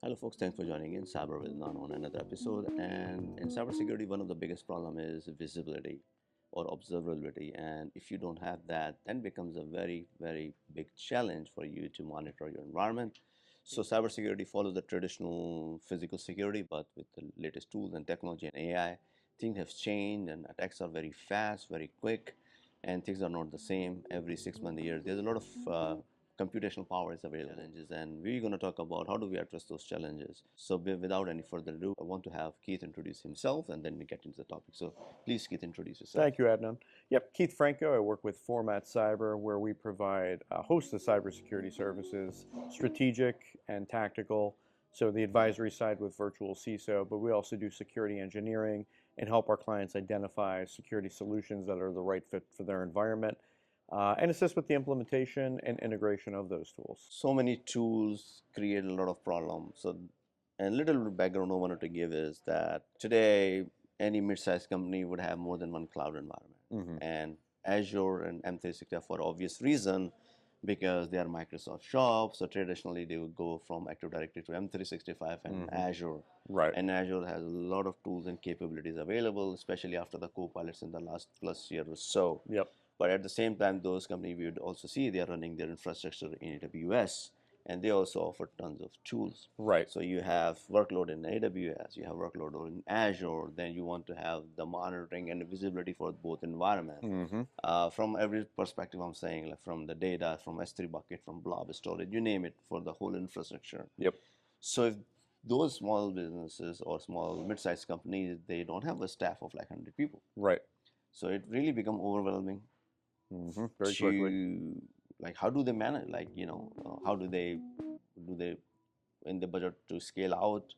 Hello, folks. Thanks for joining in Cyber with Nan on another episode. And in cybersecurity, one of the biggest problem is visibility or observability. And if you don't have that, then it becomes a very, very big challenge for you to monitor your environment. So cybersecurity follows the traditional physical security, but with the latest tools and technology and AI, things have changed and attacks are very fast, very quick, and things are not the same every 6 months, a year. There's a lot of computational power is available challenges, and we're going to talk about how do we address those challenges. So without any further ado, I want to have Keith introduce himself and then we get into the topic. So please, Keith, introduce yourself. Thank you, Adnan. Yep, Keith Franco. I work with Format Cyber, where we provide a host of cybersecurity services, strategic and tactical. So the advisory side with virtual CISO, but we also do security engineering and help our clients identify security solutions that are the right fit for their environment, and assist with the implementation and integration of those tools. So many tools create a lot of problems. So, and little bit of background I wanted to give is that today any mid-sized company would have more than one cloud environment, and Azure and M365 for obvious reason because they are Microsoft shop. So traditionally they would go from Active Directory to M365 and Azure. Right. And Azure has a lot of tools and capabilities available, especially after the co-pilots in the last plus year or so. Yep. But at the same time, those companies we would also see they are running their infrastructure in AWS, and they also offer tons of tools. Right. So you have workload in AWS, you have workload in Azure, then you want to have the monitoring and the visibility for both environments. From every perspective, I'm saying, like from the data, from S3 bucket, from blob storage, you name it, for the whole infrastructure. Yep. So if those small businesses or small mid-sized companies, they don't have a staff of like 100 people. Right. So it really become overwhelming Very quickly. to, like, how do they manage, like, how do they in the budget to scale out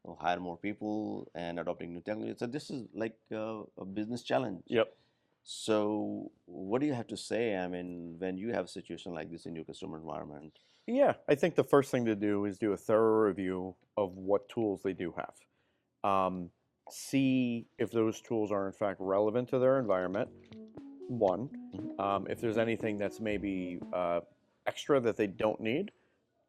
or hire more people and adopting new technology. So this is like a business challenge. Yep. So what do you have to say, I mean, when you have a situation like this in your customer environment? Yeah, I think the first thing to do is do a thorough review of what tools they do have. See if those tools are in fact relevant to their environment. One, if there's anything that's maybe extra that they don't need,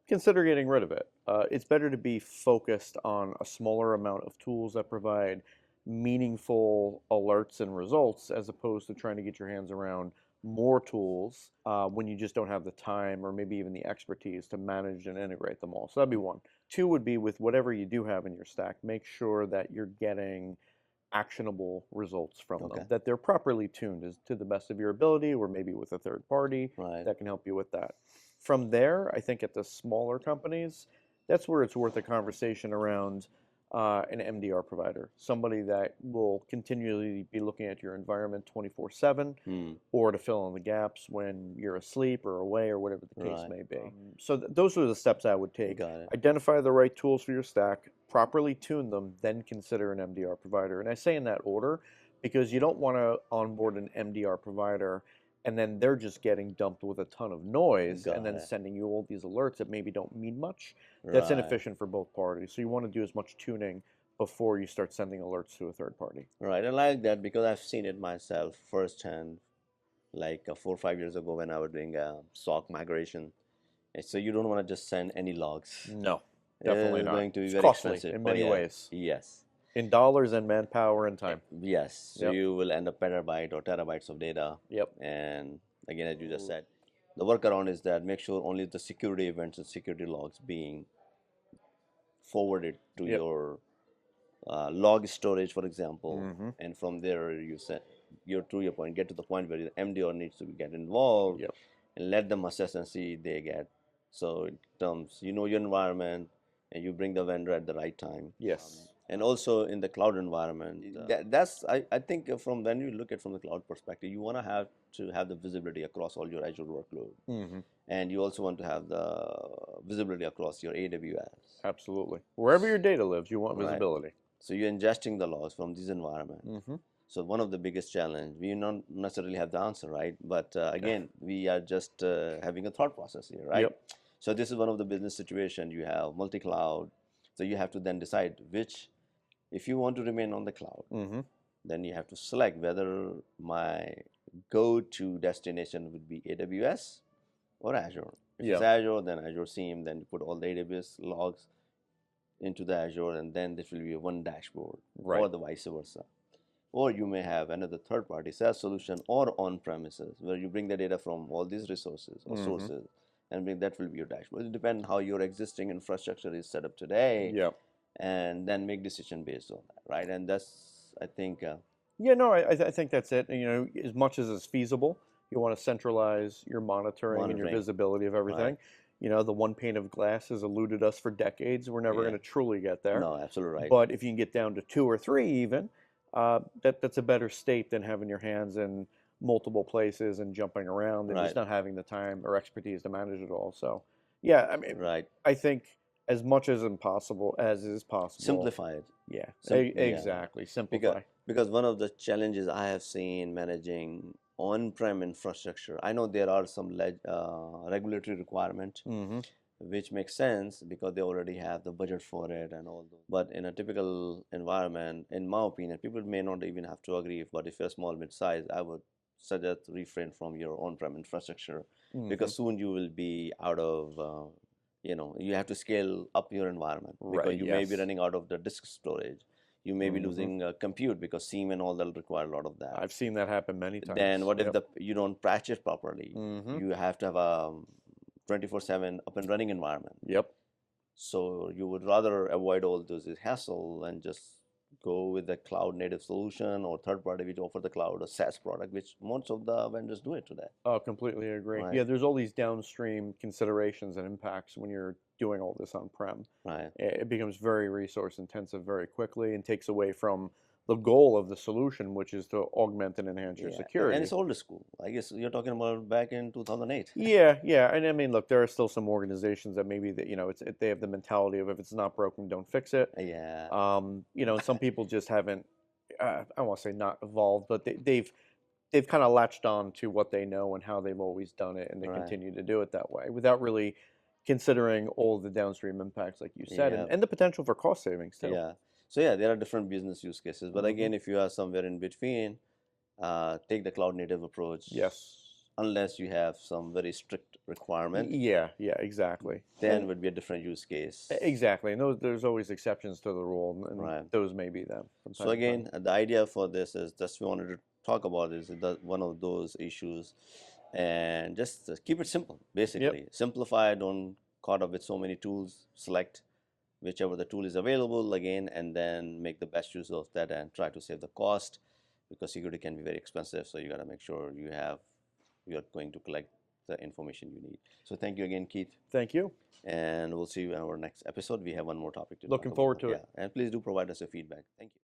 consider getting rid of it. It's better to be focused on a smaller amount of tools that provide meaningful alerts and results as opposed to trying to get your hands around more tools when you just don't have the time or maybe even the expertise to manage and integrate them all. So that'd be one. Two would be with whatever you do have in your stack, make sure that you're getting actionable results from them, that they're properly tuned as to the best of your ability, or maybe with a third party that can help you with that. From there, I think at the smaller companies, that's where it's worth a conversation around an MDR provider, somebody that will continually be looking at your environment 24/7, or to fill in the gaps when you're asleep or away or whatever the case may be. So those are the steps I would take. Identify the right tools for your stack, properly tune them, then consider an MDR provider. And I say in that order because you don't want to onboard an MDR provider and then they're just getting dumped with a ton of noise and then sending you all these alerts that maybe don't mean much. That's inefficient for both parties. So you want to do as much tuning before you start sending alerts to a third party. Right, I like that because I've seen it myself firsthand, like 4 or 5 years ago when I was doing a SOC migration. And so you don't want to just send any logs. No, definitely It's not. going to be It's very costly expensive. in many ways. Yes. In dollars and manpower and time. Yes. So Yep. you will end up petabyte or terabytes of data. Yep. And again, as you just said, the workaround is that make sure only the security events and security logs being forwarded to your log storage, for example, and from there you set to your point, get to the point where the MDR needs to get involved and let them assess and see they get. So in terms, you know your environment and you bring the vendor at the right time. Yes. And also in the cloud environment, I think from when you look at from the cloud perspective, you want to have the visibility across all your Azure workload, and you also want to have the visibility across your AWS. Absolutely. Wherever your data lives, you want visibility. So you're ingesting the logs from this environment. So one of the biggest challenge, we don't necessarily have the answer, right? But again, we are just having a thought process here, right? So this is one of the business situation. You have multi-cloud, so you have to then decide which, if you want to remain on the cloud, then you have to select whether my go-to destination would be AWS or Azure. If it's Azure, then Azure SIEM, then you put all the AWS logs. into the Azure, and then this will be a one dashboard, or Right. the vice versa. Or you may have another third-party SaaS solution or on-premises where you bring the data from all these resources or Mm-hmm. sources, and that will be your dashboard. It depends how your existing infrastructure is set up today, Yep. and then make decision based on that, right? And that's, I think, Yeah, no, I think that's it. You know, as much as it's feasible, you want to centralize your monitoring and your monitoring, visibility of right? everything. You know, the one pane of glass has eluded us for decades. We're never going Yeah, to truly get there. no, absolutely right, But if you can get down to two or three, even, that's a better state than having your hands in multiple places and jumping around and just right, not having the time or expertise to manage it all. So, yeah, I mean, right. I think as much as impossible as is possible. Simplify it. Yeah, Yeah, exactly. because Simplify. one of the challenges I have seen managing on-prem infrastructure, I know there are some regulatory requirement, Mm-hmm. which makes sense because they already have the budget for it and all those. But in a typical environment, in my opinion, people may not even have to agree. But if you're small, mid-size, I would suggest refrain from your on-prem infrastructure Mm-hmm. because soon you will be out of, you have to scale up your environment because Right. you may be Yes. running out of the disk storage. You may be Mm-hmm. losing compute because SIEM and all that will require a lot of that. I've seen that happen many Then times. what if Yep. you don't patch it properly? Mm-hmm. You have to have a 24/7 up and running environment. Yep. So you would rather avoid all those hassle and just go with the cloud native solution or third party which offer the cloud or SaaS product, which most of the vendors do it today, Oh, completely agree. right? Yeah, there's all these downstream considerations and impacts when you're doing all this on-prem. Right. It becomes very resource intensive very quickly and takes away from the goal of the solution, which is to augment and enhance your Yeah, and security. it's old school. I guess you're talking about back in 2008. Yeah, yeah, and I mean, look, there are still some organizations that maybe that they have the mentality of if it's not broken, don't fix it. Yeah, Some people just haven't. I don't want to say not evolved, but they've kind of latched on to what they know and how they've always done it, and they right. continue to do it that way without really considering all the downstream impacts, like you said, Yeah, and the potential for cost savings too. yeah. So yeah, there are different business use cases, but Hmm. again, if you are somewhere in between, take the cloud native approach. Yes. Unless you have some very strict requirement, Yeah, yeah, exactly. then would be a different use case. Exactly, and there's always exceptions to the rule, and Right. those may be them from So time to time. again, the idea for this is just we wanted to talk about is one of those issues, and just keep it simple. Yep. Basically, simplify. Don't caught up with so many tools. Select whichever the tool is available again, and then make the best use of that and try to save the cost because security can be very expensive. So you got to make sure you are going to collect the information you need. So thank you again, Keith. Thank you. And we'll see you in our next episode. We have one more topic to Looking talk forward about. to it. Yeah, and please do provide us your feedback. Thank you.